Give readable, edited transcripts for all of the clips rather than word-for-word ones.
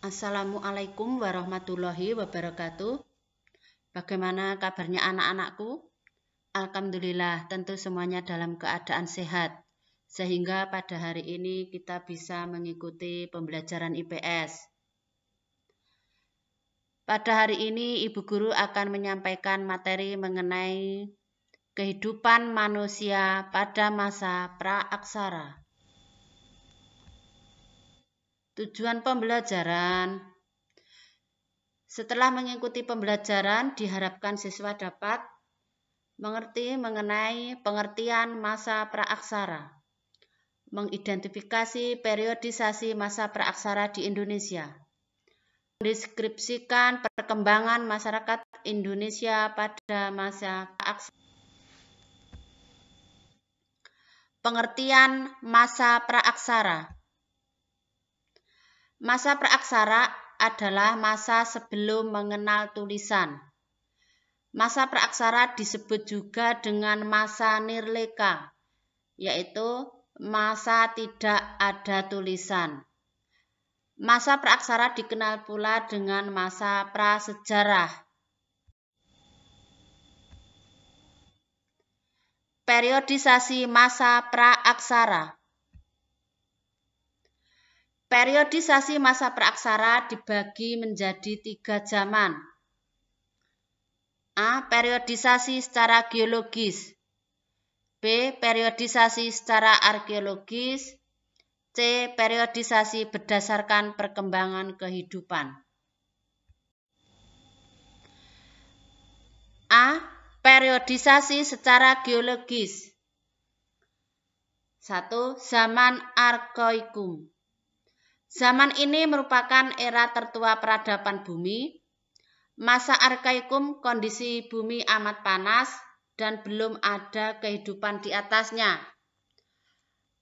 Assalamualaikum warahmatullahi wabarakatuh. Bagaimana kabarnya anak-anakku? Alhamdulillah, tentu semuanya dalam keadaan sehat. Sehingga pada hari ini kita bisa mengikuti pembelajaran IPS. Pada hari ini Ibu Guru akan menyampaikan materi mengenai kehidupan manusia pada masa praaksara. Tujuan pembelajaran. Setelah mengikuti pembelajaran, diharapkan siswa dapat mengerti mengenai pengertian masa praaksara, mengidentifikasi periodisasi masa praaksara di Indonesia, mendeskripsikan perkembangan masyarakat Indonesia pada masa praaksara. Pengertian masa praaksara. Masa praaksara adalah masa sebelum mengenal tulisan. Masa praaksara disebut juga dengan masa nirleka, yaitu masa tidak ada tulisan. Masa praaksara dikenal pula dengan masa prasejarah. Periodisasi masa praaksara. Periodisasi masa praaksara dibagi menjadi 3 zaman. A. Periodisasi secara geologis. B. Periodisasi secara arkeologis. C. Periodisasi berdasarkan perkembangan kehidupan. A. Periodisasi secara geologis. 1. Zaman Arkoikum. Zaman ini merupakan era tertua peradaban bumi. Masa Arkaikum kondisi bumi amat panas dan belum ada kehidupan di atasnya.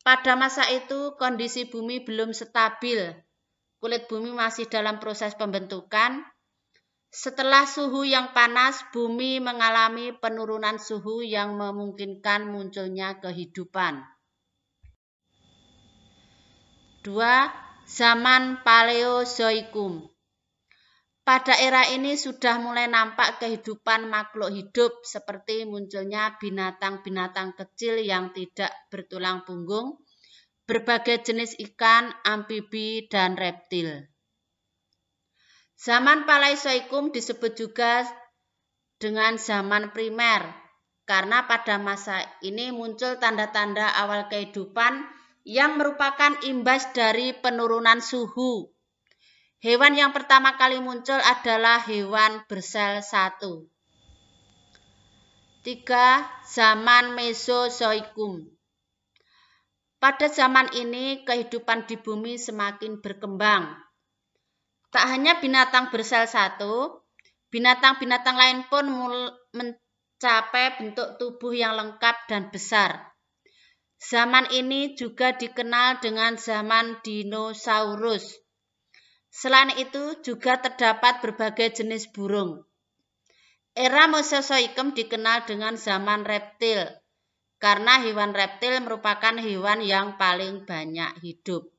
Pada masa itu kondisi bumi belum stabil. Kulit bumi masih dalam proses pembentukan. Setelah suhu yang panas, bumi mengalami penurunan suhu yang memungkinkan munculnya kehidupan. 2. Zaman Paleozoikum. Pada era ini sudah mulai nampak kehidupan makhluk hidup seperti munculnya binatang-binatang kecil yang tidak bertulang punggung, berbagai jenis ikan, amfibi, dan reptil. Zaman Paleozoikum disebut juga dengan zaman primer, karena pada masa ini muncul tanda-tanda awal kehidupan yang merupakan imbas dari penurunan suhu. Hewan yang pertama kali muncul adalah hewan bersel 1. 3. Zaman Mesozoikum. Pada zaman ini kehidupan di bumi semakin berkembang. Tak hanya binatang bersel 1, binatang-binatang lain pun mencapai bentuk tubuh yang lengkap dan besar. Zaman ini juga dikenal dengan zaman dinosaurus. Selain itu juga terdapat berbagai jenis burung. Era Mesozoikum dikenal dengan zaman reptil, karena hewan reptil merupakan hewan yang paling banyak hidup.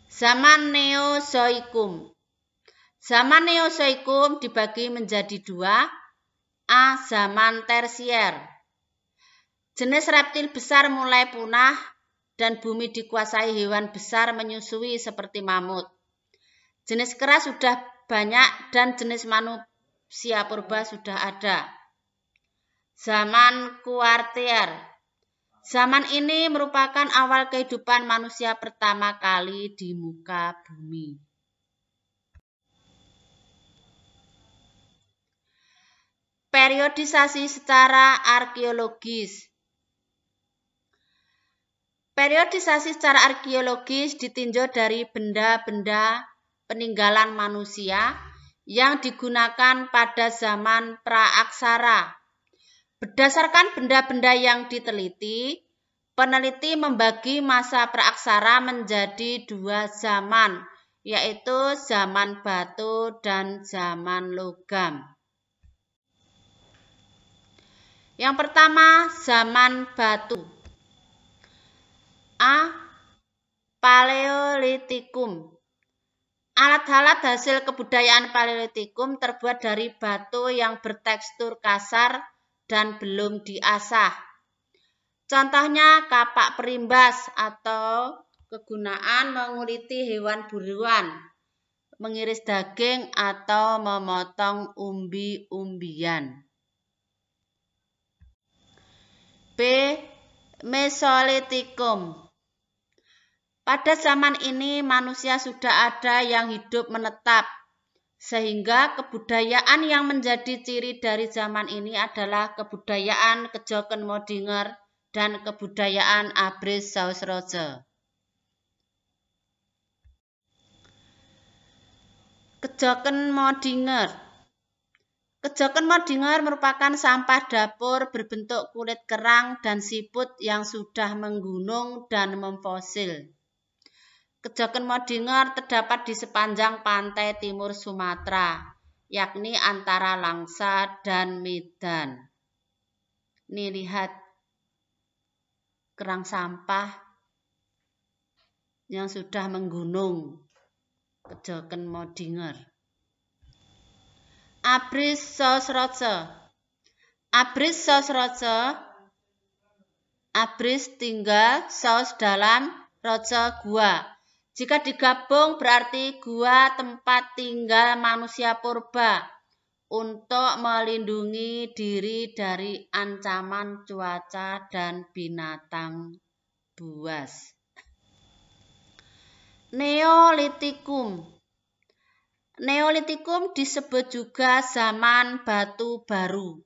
Zaman Neozoikum. Zaman Neozoikum dibagi menjadi 2. A. Zaman tersier. Jenis reptil besar mulai punah dan bumi dikuasai hewan besar menyusui seperti mamut. Jenis kera sudah banyak dan jenis manusia purba sudah ada. Zaman Kuarter. Zaman ini merupakan awal kehidupan manusia pertama kali di muka bumi. Periodisasi secara arkeologis. Periodisasi secara arkeologis ditinjau dari benda-benda peninggalan manusia yang digunakan pada zaman praaksara. Berdasarkan benda-benda yang diteliti, peneliti membagi masa praaksara menjadi 2 zaman, yaitu zaman batu dan zaman logam. Yang pertama, zaman batu. A. Paleolitikum. Alat-alat hasil kebudayaan Paleolitikum terbuat dari batu yang bertekstur kasar dan belum diasah. Contohnya kapak perimbas atau kegunaan menguliti hewan buruan, mengiris daging atau memotong umbi-umbian. B. Mesolitikum. Pada zaman ini manusia sudah ada yang hidup menetap, sehingga kebudayaan yang menjadi ciri dari zaman ini adalah kebudayaan Kejoken Modinger dan kebudayaan Abris Sausroce. Kejoken Modinger. Kejoken Modinger merupakan sampah dapur berbentuk kulit kerang dan siput yang sudah menggunung dan memfosil. Kejoken Modinger terdapat di sepanjang pantai timur Sumatera, yakni antara Langsa dan Medan. Nih lihat kerang sampah yang sudah menggunung. Kejoken Modinger. Abris Sausroce. Abris Sausroce. Abris tinggal, saus dalam, roce gua. Jika digabung berarti gua tempat tinggal manusia purba untuk melindungi diri dari ancaman cuaca dan binatang buas. Neolitikum. Neolitikum disebut juga zaman batu baru.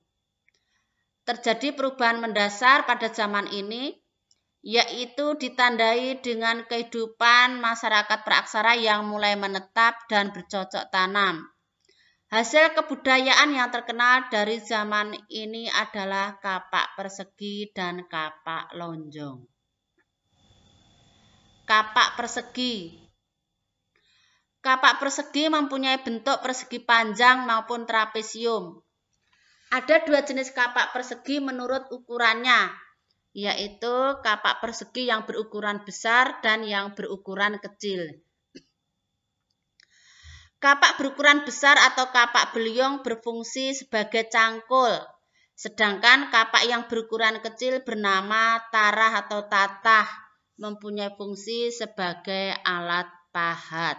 Terjadi perubahan mendasar pada zaman ini, yaitu ditandai dengan kehidupan masyarakat praksara yang mulai menetap dan bercocok tanam. Hasil kebudayaan yang terkenal dari zaman ini adalah kapak persegi dan kapak lonjong. Kapak persegi. Kapak persegi mempunyai bentuk persegi panjang maupun trapesium. Ada dua jenis kapak persegi menurut ukurannya, yaitu kapak persegi yang berukuran besar dan yang berukuran kecil. Kapak berukuran besar atau kapak beliung berfungsi sebagai cangkul, sedangkan kapak yang berukuran kecil bernama tarah atau tatah, mempunyai fungsi sebagai alat pahat.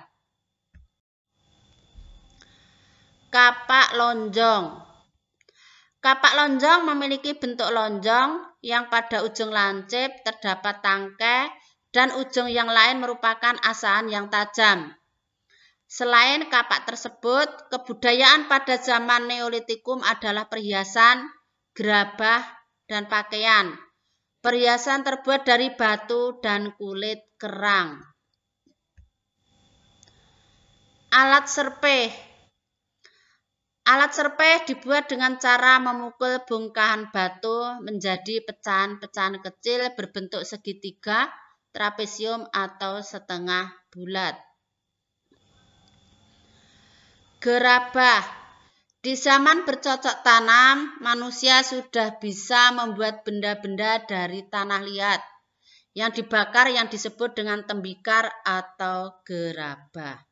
Kapak lonjong. Kapak lonjong memiliki bentuk lonjong yang pada ujung lancip terdapat tangkai dan ujung yang lain merupakan asahan yang tajam. Selain kapak tersebut, kebudayaan pada zaman Neolitikum adalah perhiasan, gerabah, dan pakaian. Perhiasan terbuat dari batu dan kulit kerang. Alat serpeh. Alat serpeh dibuat dengan cara memukul bongkahan batu menjadi pecahan-pecahan kecil berbentuk segitiga, trapesium atau setengah bulat. Gerabah. Di zaman bercocok tanam, manusia sudah bisa membuat benda-benda dari tanah liat yang dibakar yang disebut dengan tembikar atau gerabah.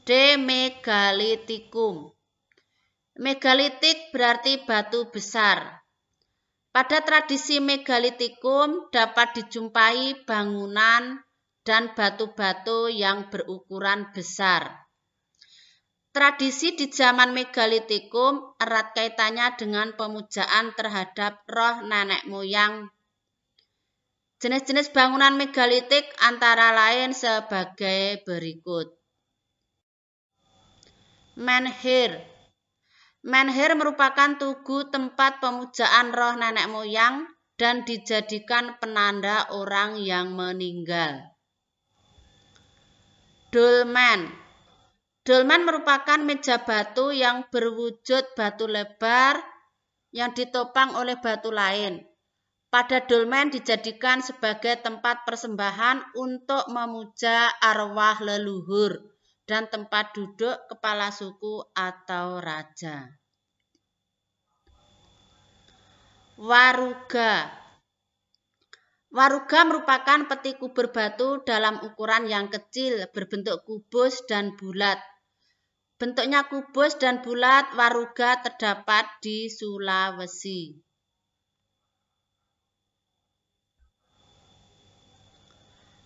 D. Megalitikum. Megalitik berarti batu besar. Pada tradisi megalitikum dapat dijumpai bangunan dan batu-batu yang berukuran besar. Tradisi di zaman megalitikum erat kaitannya dengan pemujaan terhadap roh nenek moyang. Jenis-jenis bangunan megalitik antara lain sebagai berikut. Menhir. Menhir merupakan tugu tempat pemujaan roh nenek moyang dan dijadikan penanda orang yang meninggal. Dolmen. Dolmen merupakan meja batu yang berwujud batu lebar yang ditopang oleh batu lain. Pada dolmen dijadikan sebagai tempat persembahan untuk memuja arwah leluhur dan tempat duduk kepala suku atau raja. Waruga. Waruga merupakan peti kubur batu dalam ukuran yang kecil, berbentuk kubus dan bulat. Bentuknya kubus dan bulat, waruga terdapat di Sulawesi.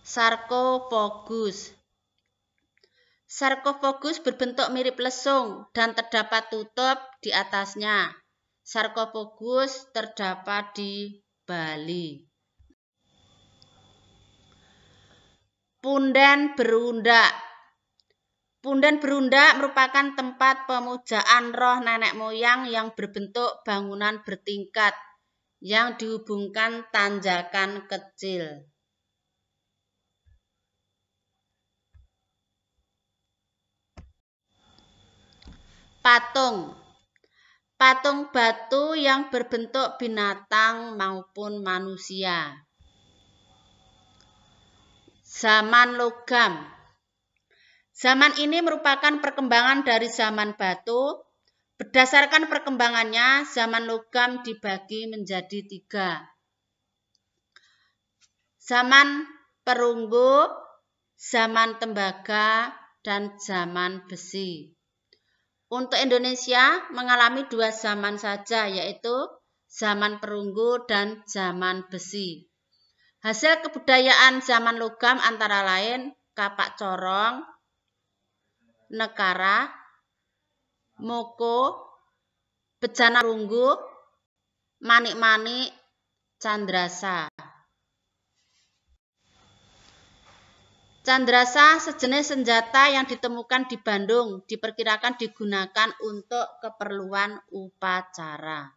Sarkofagus. Sarkofagus berbentuk mirip lesung dan terdapat tutup di atasnya. Sarkofagus terdapat di Bali. Punden berundak. Punden berundak merupakan tempat pemujaan roh nenek moyang yang berbentuk bangunan bertingkat yang dihubungkan tanjakan kecil. Patung. Patung batu yang berbentuk binatang maupun manusia. Zaman logam. Zaman ini merupakan perkembangan dari zaman batu. Berdasarkan perkembangannya, zaman logam dibagi menjadi 3. Zaman perunggu, zaman tembaga, dan zaman besi. Untuk Indonesia mengalami 2 zaman saja, yaitu zaman perunggu dan zaman besi. Hasil kebudayaan zaman logam antara lain kapak corong, nekara, moko, bejana perunggu, manik-manik, candrasa. Candrasa sejenis senjata yang ditemukan di Bandung, diperkirakan digunakan untuk keperluan upacara.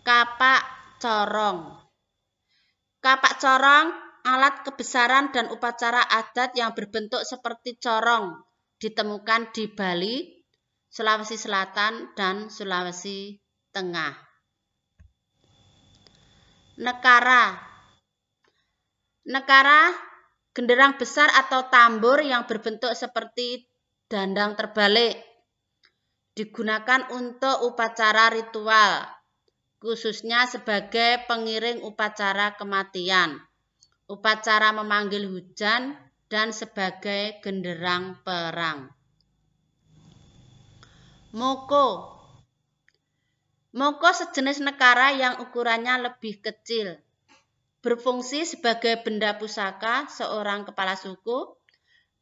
Kapak corong. Kapak corong, alat kebesaran dan upacara adat yang berbentuk seperti corong, ditemukan di Bali, Sulawesi Selatan, dan Sulawesi Tengah. Nekara. Nekara, genderang besar atau tambur yang berbentuk seperti dandang terbalik. Digunakan untuk upacara ritual, khususnya sebagai pengiring upacara kematian, upacara memanggil hujan, dan sebagai genderang perang. Moko. Moko sejenis nekara yang ukurannya lebih kecil. Berfungsi sebagai benda pusaka seorang kepala suku,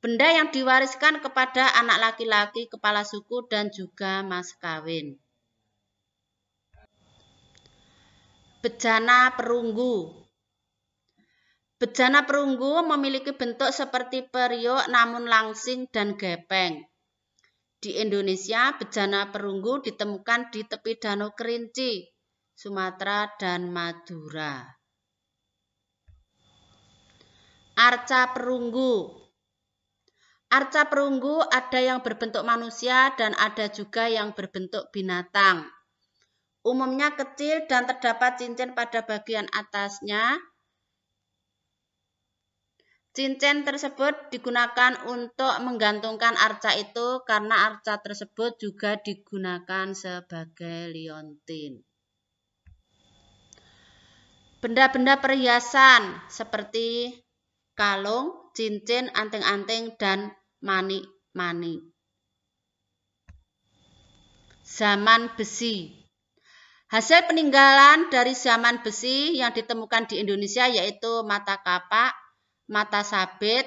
benda yang diwariskan kepada anak laki-laki kepala suku dan juga mas kawin. Bejana perunggu. Bejana perunggu memiliki bentuk seperti periuk namun langsing dan gepeng. Di Indonesia, bejana perunggu ditemukan di tepi Danau Kerinci, Sumatera, dan Madura. Arca perunggu. Arca perunggu ada yang berbentuk manusia dan ada juga yang berbentuk binatang. Umumnya kecil dan terdapat cincin pada bagian atasnya. Cincin tersebut digunakan untuk menggantungkan arca itu karena arca tersebut juga digunakan sebagai liontin. Benda-benda perhiasan seperti kalung, cincin, anting-anting, dan manik-manik. Zaman besi. Hasil peninggalan dari zaman besi yang ditemukan di Indonesia yaitu mata kapak, mata sabit,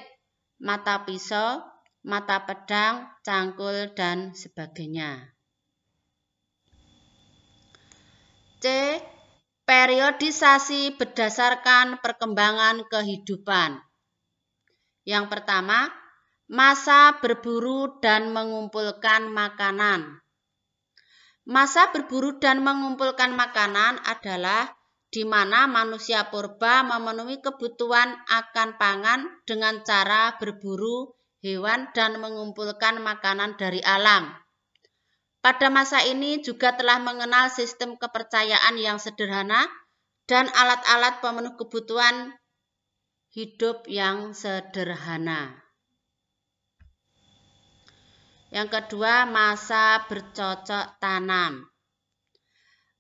mata pisau, mata pedang, cangkul, dan sebagainya. C. Periodisasi berdasarkan perkembangan kehidupan. Yang pertama, masa berburu dan mengumpulkan makanan. Masa berburu dan mengumpulkan makanan adalah di mana manusia purba memenuhi kebutuhan akan pangan dengan cara berburu hewan dan mengumpulkan makanan dari alam. Pada masa ini juga telah mengenal sistem kepercayaan yang sederhana dan alat-alat pemenuh kebutuhan hidup yang sederhana. Yang kedua, masa bercocok tanam.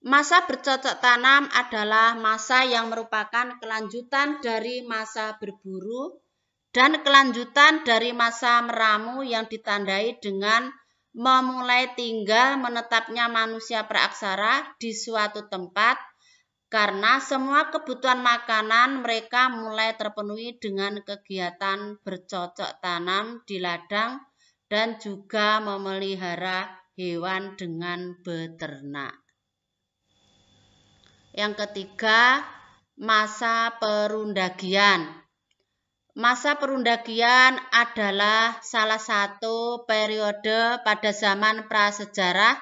Masa bercocok tanam adalah masa yang merupakan kelanjutan dari masa berburu dan kelanjutan dari masa meramu yang ditandai dengan memulai tinggal menetapnya manusia praaksara di suatu tempat karena semua kebutuhan makanan mereka mulai terpenuhi dengan kegiatan bercocok tanam di ladang dan juga memelihara hewan dengan beternak. Yang ketiga, masa perundagian. Masa perundagian adalah salah satu periode pada zaman prasejarah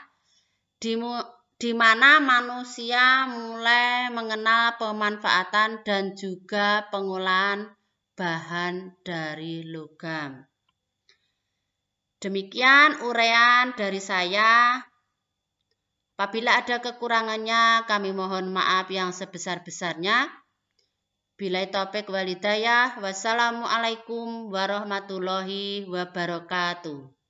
di mana manusia mulai mengenal pemanfaatan dan juga pengolahan bahan dari logam. Demikian uraian dari saya. Apabila ada kekurangannya, kami mohon maaf yang sebesar-besarnya. Billahi taufiq wal hidayah. Wassalamualaikum warahmatullahi wabarakatuh.